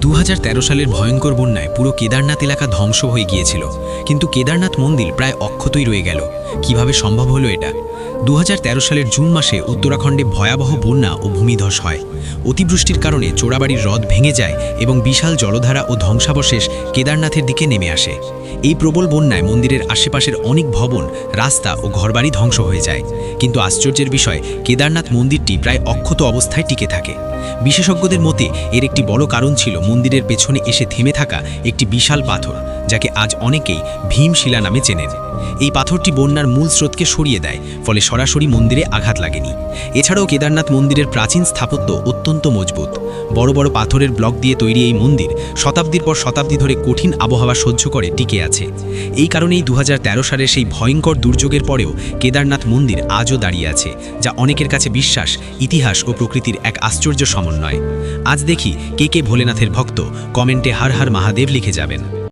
2013 সালের ভয়ঙ্কর বন্যায় পুরো কেদারনাথ এলাকা ধ্বংস হয়ে গিয়েছিল, কিন্তু কেদারনাথ মন্দির প্রায় অক্ষতই রয়ে গেল। কিভাবে সম্ভব হলো এটা? 2013 সালের জুন মাসে উত্তরাখণ্ডে ভয়াবহ বন্যা ও ভূমিধস হয়। অতিবৃষ্টির কারণে চোরাবাড়ির হ্রদ ভেঙে যায় এবং বিশাল জলধারা ও ধ্বংসাবশেষ কেদারনাথের দিকে নেমে আসে। এই প্রবল বন্যায় মন্দিরের আশেপাশের অনেক ভবন, রাস্তা ও ঘরবাড়ি ধ্বংস হয়ে যায়, কিন্তু আশ্চর্যের বিষয় কেদারনাথ মন্দিরটি প্রায় অক্ষত অবস্থায় টিকে থাকে। বিশেষজ্ঞদের মতে এর একটি বড় কারণ ছিল মন্দিরের পেছনে এসে থেমে থাকা একটি বিশাল পাথর, যাকে আজ অনেকেই ভীমশিলা নামে চেনেন। এই পাথরটি বন্যার মূল স্রোতকে সরিয়ে দেয়, ফলে সরাসরি মন্দিরে আঘাত লাগেনি। এছাড়াও কেদারনাথ মন্দিরের প্রাচীন স্থাপত্য অত্যন্ত মজবুত। বড় বড় পাথরের ব্লক দিয়ে তৈরি এই মন্দির শতাব্দীর পর শতাব্দী ধরে কঠিন আবহাওয়া সহ্য করে টিকে আছে। এই কারণেই 2013 সালের সেই ভয়ঙ্কর দুর্যোগের পরেও কেদারনাথ মন্দির আজও দাঁড়িয়ে আছে, যা অনেকের কাছে বিশ্বাস, ইতিহাস ও প্রকৃতির এক আশ্চর্য সমন্বয়। আজ দেখি কে কে ভোলেনাথের ভক্ত। কমেন্টে হর হর মহাদেব লিখে যাবেন।